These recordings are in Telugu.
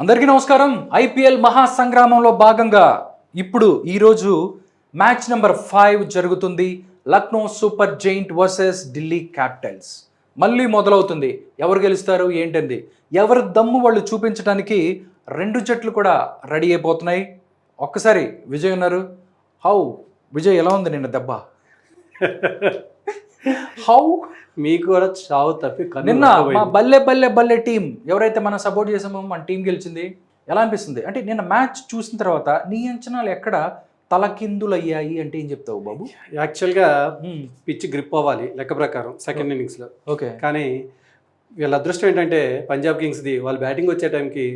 అందరికీ నమస్కారం. ఐపీఎల్ మహాసంగ్రామంలో భాగంగా ఇప్పుడు ఈరోజు మ్యాచ్ నెంబర్ 5 జరుగుతుంది. Lucknow super giant versus Delhi Capitals. మళ్ళీ మొదలవుతుంది. ఎవరు గెలుస్తారు ఏంటంది, ఎవరి దమ్ము వాళ్ళు చూపించడానికి రెండు జట్లు కూడా రెడీ అయిపోతున్నాయి. ఒక్కసారి విజయ్ ఉన్నారు. హౌ విజయ్, ఎలా ఉంది నిన్న దెబ్బ? హౌ మీకు కూడా చావు తప్పి నిన్న మా బల్లె బల్లె బల్లె టీం ఎవరైతే మనం సపోర్ట్ చేసామో మన టీం గెలిచింది. ఎలా అనిపిస్తుంది అంటే నిన్న మ్యాచ్ చూసిన తర్వాత నీ అంచనాలు ఎక్కడ తలకిందులు అయ్యాయి అంటే ఏం చెప్తావు బాబు? యాక్చువల్గా పిచ్ గ్రిప్ అవ్వాలి లెక్క ప్రకారం సెకండ్ ఇన్నింగ్స్లో. ఓకే, కానీ వీళ్ళ అదృష్టం ఏంటంటే పంజాబ్ కింగ్స్ది వాళ్ళు బ్యాటింగ్ వచ్చే టైంకి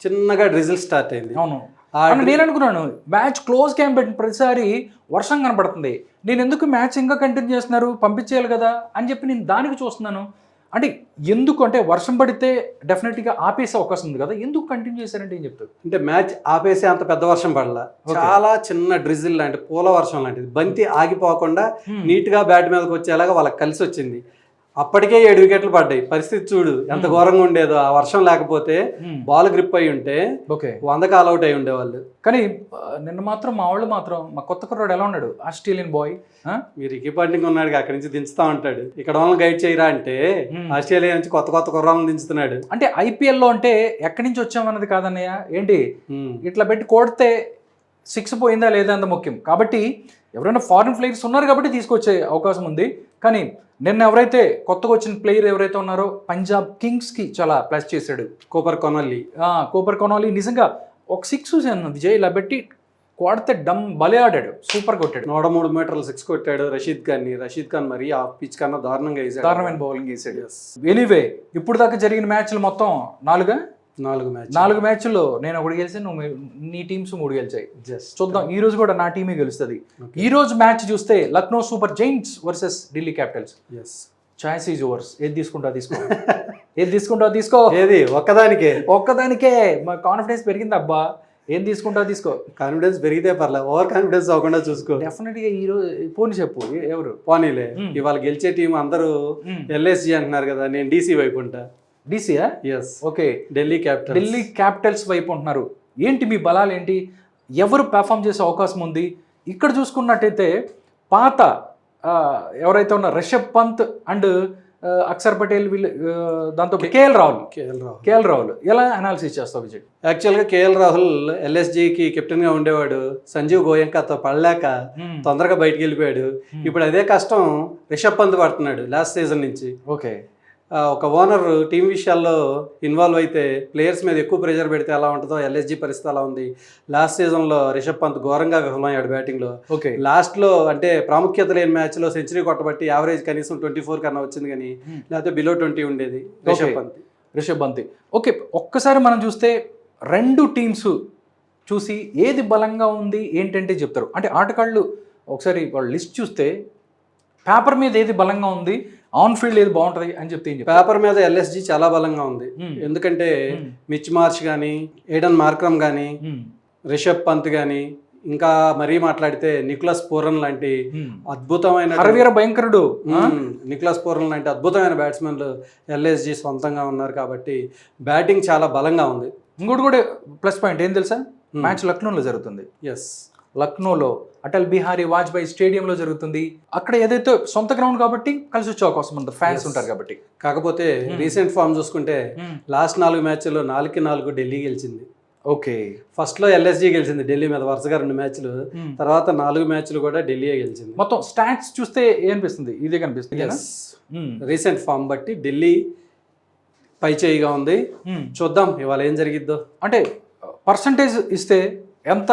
చిన్నగా డ్రిజిల్ స్టార్ట్ అయింది. అవును, నేను అనుకున్నాను మ్యాచ్ క్లోజ్ క్యాంప్ పెట్టిన ప్రతిసారి వర్షం కనపడుతుంది, నేను ఎందుకు మ్యాచ్ ఇంకా కంటిన్యూ చేస్తున్నారు, పంపించేయాలి కదా అని చెప్పి నేను దానికి చూస్తున్నాను. అంటే ఎందుకు అంటే వర్షం పడితే డెఫినెట్గా ఆపేసే అవకాశం ఉంది కదా, ఎందుకు కంటిన్యూ చేశారంటే ఏం చెప్తారు? అంటే మ్యాచ్ ఆపేసే అంత పెద్ద వర్షం పడలా, చాలా చిన్న డ్రిజిల్ లాంటి పూల వర్షం లాంటిది. బంతి ఆగిపోకుండా నీట్గా బ్యాట్ మీదకి వచ్చేలాగా వాళ్ళకి కలిసి వచ్చింది. అప్పటికే 7 వికెట్లు పడ్డాయి. పరిస్థితి చూడు ఎంత ఘోరంగా ఉండేదో. ఆ వర్షం లేకపోతే బాల్ గ్రిప్ అయి ఉంటే 100కి ఆల్అౌట్ అయి ఉండేవాళ్ళు. కానీ నిన్న మాత్రం మా వాళ్ళు మాత్రం, మా కొత్త కుర్రాడు ఎలా ఉన్నాడు, ఆస్ట్రేలియన్ బాయ్. మీరు రికీ పాంటింగ్ ఉన్నాడు, అక్కడి నుంచి దించుతా ఉంటాడు. ఇక్కడ వాళ్ళని గైడ్ చేయరా అంటే ఆస్ట్రేలియా నుంచి కొత్త కొత్త కుర్రాలను దించుతున్నాడు. అంటే ఐపీఎల్లో అంటే ఎక్కడి నుంచి వచ్చామన్నది కాదన్నయ్య, ఏంటి ఇట్లా పెట్టి కొడితే 6 పోయిందా లేదా అంత ముఖ్యం. కాబట్టి ఎవరైనా ఫారిన్ ప్లేయర్స్ ఉన్నారు కాబట్టి తీసుకొచ్చే అవకాశం ఉంది. కానీ నిన్న ఎవరైతే కొత్తగా వచ్చిన ప్లేయర్ ఎవరైతే ఉన్నారో పంజాబ్ కింగ్స్కి చాలా ప్లస్ చేశాడు కూపర్ కొనాలి. నిజంగా ఒక 6 చూసాను విజయ్, ఇలా పెట్టి కొడితే డమ్ భలే ఆడాడు, సూపర్ కొట్టాడు. 103 మీటర్లు 6 కొట్టాడు. రషీద్ ఖాన్ మరి ఆ పిచ్ కన్నా దారుణమైన బౌలింగ్ వేసాడు. ఎనీవే ఇప్పుడు దాకా జరిగిన మ్యాచ్లు మొత్తం 4 మ్యాచ్ల్లో నేను ఒకటి గెలిచాను, నీ టీమ్స్ 3 గెలిచాయి. చూద్దాం ఈ రోజు కూడా నా టీమే గెలుస్తుంది. ఈ రోజు మ్యాచ్ చూస్తే Lucknow super Giants versus Delhi Capitals. Choice is yours. ఏది తీసుకుంటావు తీసుకో. ఏది ఒక్కదానికే మా కాన్ఫిడెన్స్ పెరిగింది అబ్బా. ఏం తీసుకుంటావు తీసుకో. కాన్ఫిడెన్స్ పెరిగితే పర్లేదు, ఓవర్ కాన్ఫిడెన్స్ అవ్వకుండా చూసుకో. డెఫినెట్గా ఈ రోజు పోనీ చెప్పు ఎవరు పోనీలే. ఇవాళ గెలిచే టీం అందరూ ఎల్ఎస్జి అంటున్నారు కదా, నేను డీసీ వైపు ఉంటా. డీసీయా? ఎస్. ఓకే, ఢిల్లీ క్యాపిటల్స్ వైపు ఉంటున్నారు. ఏంటి మీ బలాలు ఏంటి, ఎవరు పెర్ఫామ్ చేసే అవకాశం ఉంది? ఇక్కడ చూసుకున్నట్టయితే పాత ఎవరైతే ఉన్నారు రిషబ్ పంత్ అండ్ అక్షర్ పటేల్, వీళ్ళు దాంతో కేఎల్ రాహుల్ ఎలా అనాలిసిస్ చేస్తావు విజయ్? యాక్చువల్గా కేఎల్ రాహుల్ ఎల్ఎస్జికి కెప్టెన్గా ఉండేవాడు. సంజీవ్ గోయంకాతో పడలేక తొందరగా బయటికి వెళ్ళిపోయాడు. ఇప్పుడు అదే కష్టం రిషబ్ పంత్ పడుతున్నాడు లాస్ట్ సీజన్ నుంచి. ఓకే, ఒక ఓనర్ టీం విషయాల్లో ఇన్వాల్వ్ అయితే ప్లేయర్స్ మీద ఎక్కువ ప్రెషర్ పెడితే ఎలా ఉంటుందో ఎల్ఎస్జి పరిస్థితి అలా ఉంది. లాస్ట్ సీజన్లో రిషబ్ పంత్ ఘోరంగా విఫలమయ్యాడు బ్యాటింగ్లో. లాస్ట్లో అంటే ప్రాముఖ్యత లేని మ్యాచ్లో సెంచరీ కొట్టబట్టి యావరేజ్ కనీసం 24 కన్నా వచ్చింది, కానీ లేకపోతే బిలో 20 ఉండేది రిషబ్ పంత్. ఓకే, ఒక్కసారి మనం చూస్తే రెండు టీమ్స్ చూసి ఏది బలంగా ఉంది ఏంటంటే చెప్తారు. అంటే ఆటగాళ్ళు ఒకసారి వాళ్ళ లిస్ట్ చూస్తే పేపర్ మీద ఏది బలంగా ఉంది, ఆన్ ఫీల్డ్ ఏది బాగుంటుంది అని చెప్తే పేపర్ మీద ఎల్ఎస్జి చాలా బలంగా ఉంది. ఎందుకంటే మిచ్ మార్ష్ కానీ, ఏడన్ మార్క్రమ్ కానీ, రిషబ్ పంత్ కానీ, ఇంకా మరీ మాట్లాడితే నికోలస్ పూరన్ లాంటి అద్భుతమైన భయంకరుడు నికోలస్ పూరన్ లాంటి అద్భుతమైన బ్యాట్స్మెన్లు ఎల్ఎస్జి సొంతంగా ఉన్నారు. కాబట్టి బ్యాటింగ్ చాలా బలంగా ఉంది. ఇంకోటి కూడా ప్లస్ పాయింట్ ఏం తెలుసా, మ్యాచ్ లక్నోలో జరుగుతుంది. ఎస్, లక్నోలో అటల్ బిహారీ వాజ్పేయి స్టేడియంలో జరుగుతుంది. అక్కడ ఏదైతే సొంత గ్రౌండ్ కాబట్టి కలిసి వచ్చే అవకాశం ఉంది, ఫ్యాన్స్ ఉంటారు కాబట్టి. కాకపోతే రీసెంట్ ఫామ్ చూసుకుంటే లాస్ట్ 4 మ్యాచ్ల్లో 4కి 4 ఢిల్లీ గెలిచింది. ఓకే, ఫస్ట్లో ఎల్ఎస్జి గెలిచింది ఢిల్లీ మీద వరుసగా 2 మ్యాచ్లు, తర్వాత 4 మ్యాచ్లు కూడా ఢిల్లీయే గెలిచింది. మొత్తం స్టాట్స్ చూస్తే ఏమనిపిస్తుంది, ఇదే కనిపిస్తుంది. రీసెంట్ ఫామ్ బట్టి ఢిల్లీ పై చేయిగా ఉంది. చూద్దాం ఇవాళ ఏం జరిగిద్దో. అంటే పర్సంటేజ్ ఇస్తే ఎంత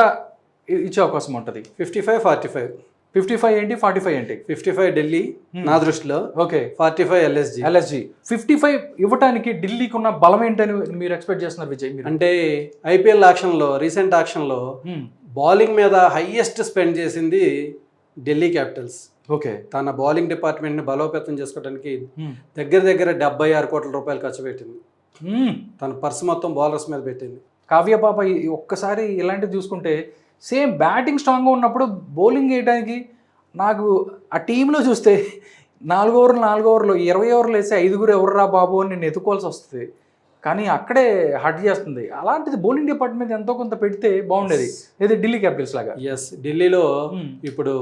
ఇచ్చే అవకాశం ఉంటుంది? 55-45. 55 ఏంటి, 45 ఏంటి? 55 ఢిల్లీ నా దృష్టిలో. Okay, 45 LSG. 55 ఇవ్వడానికి ఢిల్లీకి ఉన్న బలం ఏంటని మీరు ఎక్స్పెక్ట్ చేస్తున్నారు విజయ్? అంటే ఐపీఎల్ రీసెంట్ యాక్షన్లో బౌలింగ్ మీద హైయెస్ట్ స్పెండ్ చేసింది ఢిల్లీ క్యాపిటల్స్. ఓకే, తన బౌలింగ్ డిపార్ట్మెంట్ని బలోపేతం చేసుకోవడానికి దగ్గర 76 కోట్ల రూపాయలు ఖర్చు పెట్టింది. తన పర్సు మొత్తం బౌలర్స్ మీద పెట్టింది. కావ్య పాప ఒక్కసారి ఇలాంటివి చూసుకుంటే సేమ్ బ్యాటింగ్ స్ట్రాంగ్గా ఉన్నప్పుడు బౌలింగ్ వేయడానికి నాకు ఆ టీంలో చూస్తే 4 ఓవర్లు 20 ఓవర్లు వేసి 5 ఎవర్రా బాబు అని నేను ఎత్తుకోవాల్సి వస్తుంది. కానీ అక్కడే హట్ చేస్తుంది. అలాంటిది బౌలింగ్ డిపార్ట్మెంట్ ఎంతో కొంత పెడితే బాగుండేది, ఏదో ఢిల్లీ క్యాపిటల్స్ లాగా. ఎస్, ఢిల్లీలో ఇప్పుడు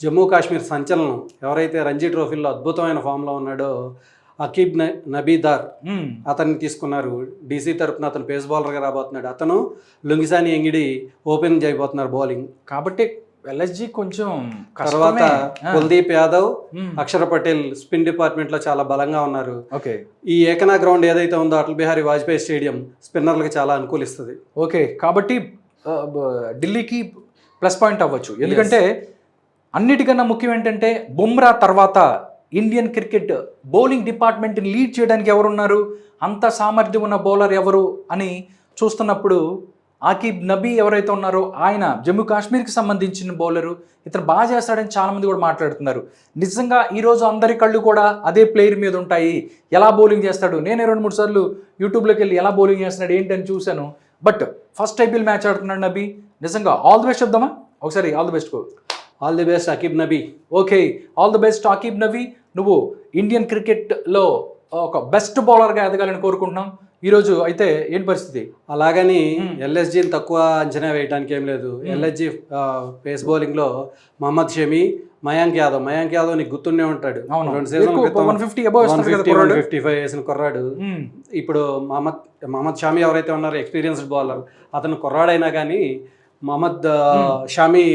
జమ్మూ కాశ్మీర్ సంచలనం ఎవరైతే రంజీ ట్రోఫీలో అద్భుతమైన ఫామ్లో ఉన్నాడో అకీబ్ నబీదార్, అతన్ని తీసుకున్నారు. డీసీ తరపున అతను పేస్ బౌలర్గా రాబోతున్నాడు. అతను లుంగిసాని ఎంగిడి ఓపెన్ చేయబోతున్నారు బౌలింగ్. కాబట్టి ఎల్ఎస్జి కొంచెం తర్వాత కుల్దీప్ యాదవ్, అక్షర్ పటేల్ స్పిన్ డిపార్ట్మెంట్ లో చాలా బలంగా ఉన్నారు. ఓకే, ఈ ఏకనా గ్రౌండ్ ఏదైతే ఉందో అటల్ బిహారీ వాజ్పేయి స్టేడియం స్పిన్నర్లకు చాలా అనుకూలిస్తుంది. ఓకే, కాబట్టి ఢిల్లీకి ప్లస్ పాయింట్ అవ్వచ్చు. ఎందుకంటే అన్నిటికన్నా ముఖ్యం ఏంటంటే బుమ్రా తర్వాత ఇండియన్ క్రికెట్ బౌలింగ్ డిపార్ట్మెంట్ని లీడ్ చేయడానికి ఎవరున్నారు, అంత సామర్థ్యం ఉన్న బౌలర్ ఎవరు అని చూస్తున్నప్పుడు ఆకిబ్ నబీ ఎవరైతే ఉన్నారో ఆయన జమ్మూ కాశ్మీర్కి సంబంధించిన బౌలరు, ఇతను బాగా చేస్తాడని చాలామంది కూడా మాట్లాడుతున్నారు. నిజంగా ఈరోజు అందరి కళ్ళు కూడా అదే ప్లేయర్ మీద ఉంటాయి. ఎలా బౌలింగ్ చేస్తాడు, నేనే 2-3 సార్లు యూట్యూబ్లోకి వెళ్ళి ఎలా బౌలింగ్ చేస్తున్నాడు ఏంటని చూశాను. బట్ ఫస్ట్ ఐపీఎల్ మ్యాచ్ ఆడుతున్నాడు నబీ. నిజంగా ఆల్ ది బెస్ట్ చెప్దామా ఒకసారి? All the best. All the best Aqib Nabi. Okay, all the best Aqib Nabi. నువ్వు ఇండియన్ క్రికెట్లో ఒక బెస్ట్ బౌలర్గా ఎదగాలని కోరుకుంటున్నాం. ఈరోజు అయితే ఏంటి పరిస్థితి? అలాగని ఎల్ఎస్జీని తక్కువ అంచనా వేయడానికి ఏం లేదు. ఎల్ఎస్జీ పేస్ బౌలింగ్లో మహమ్మద్ షమి, మయాంక్ యాదవ్ నీకు గుర్తుండే ఉంటాడు. 2 సీజన్ల క్రితం 155 వేసిన కుర్రాడు. ఇప్పుడు మహమ్మద్ షమి ఎవరైతే ఉన్నారో ఎక్స్పీరియన్స్డ్ బౌలర్, అతను కుర్రాడైనా కానీ మహమ్మద్ షమి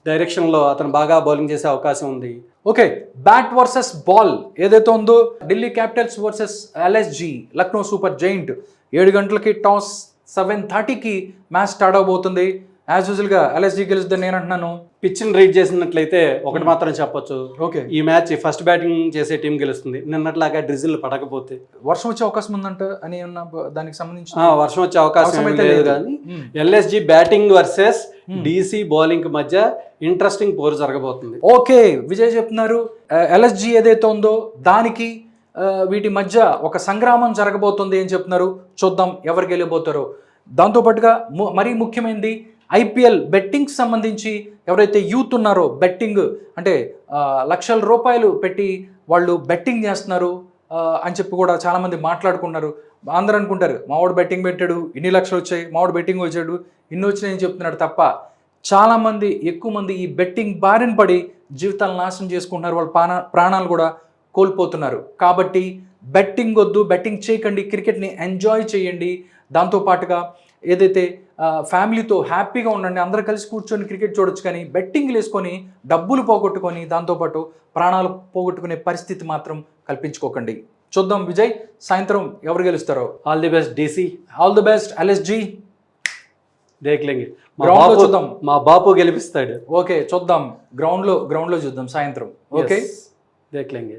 డైరెక్షన్లో అతను బాగా బౌలింగ్ చేసే అవకాశం ఉంది. ఓకే, బ్యాట్ వర్సెస్ బాల్ ఏదైతే ఉందో Delhi Capitals versus LSG Lucknow super giant 7 గంటలకి టాస్, 7:30కి మ్యాచ్ స్టార్ట్ అవబోతుంది. యాజ్ యూజువల్గా ఎల్ఎస్జి గెలుస్తుందని నేను అంటున్నాను. పిచ్ని రీడ్ చేసినట్లయితే ఒకటి మాత్రం చెప్పొచ్చు, ఓకే, ఈ మ్యాచ్ ఫస్ట్ బ్యాటింగ్ చేసే టీం గెలుస్తుంది. నిన్నట్లాగా డ్రిజిల్ పడకపోతే వర్షం వచ్చే అవకాశం ఉందంట అని దానికి సంబంధించి వర్షం వచ్చే అవకాశం అయితే లేదు. కానీ LSG batting versus DC bowling మధ్య ఇంట్రెస్టింగ్ పోరు జరగబోతుంది. ఓకే, విజయ్ చెప్తున్నారు ఎల్ఎస్జి ఏదైతే ఉందో దానికి వీటి మధ్య ఒక సంగ్రామం జరగబోతుంది అని చెప్తున్నారు. చూద్దాం ఎవరు గెలిపోతారో. దాంతోపాటుగా మరీ ముఖ్యమైనది ఐపీఎల్ బెట్టింగ్కి సంబంధించి ఎవరైతే యూత్ ఉన్నారో, బెట్టింగ్ అంటే లక్షల రూపాయలు పెట్టి వాళ్ళు బెట్టింగ్ చేస్తున్నారు అని చెప్పి కూడా చాలామంది మాట్లాడుకున్నారు. అందరూ అనుకుంటారు మావాడు బెట్టింగ్ పెట్టాడు, ఇన్ని లక్షలు వచ్చాయి, మావాడు బెట్టింగ్ వచ్చాడు, ఇన్ని వచ్చినాయని చెప్తున్నాడు తప్ప చాలామంది ఎక్కువ మంది ఈ బెట్టింగ్ బారిన పడి జీవితాలు నాశనం చేసుకుంటున్నారు. వాళ్ళ ప్రాణాలు కూడా కోల్పోతున్నారు. కాబట్టి బెట్టింగ్ వద్దు, బెట్టింగ్ చేయకండి, క్రికెట్ని ఎంజాయ్ చేయండి. దాంతోపాటుగా ఏదైతే ఫ్యామిలీతో హ్యాపీగా ఉండండి, అందరూ కలిసి కూర్చొని క్రికెట్ చూడొచ్చు. కానీ బెట్టింగ్లు వేసుకొని డబ్బులు పోగొట్టుకొని దాంతోపాటు ప్రాణాలు పోగొట్టుకునే పరిస్థితి మాత్రం కల్పించుకోకండి. చూద్దాం విజయ్ సాయంత్రం ఎవరు గెలుస్తారో. All the best DC, all the best LSG. దేఖ్లేంగే, చూద్దాం, మా బాపు గెలిపిస్తాడు. ఓకే, చూద్దాం గ్రౌండ్లో చూద్దాం సాయంత్రం. ఓకే, దేఖ్లేంగే.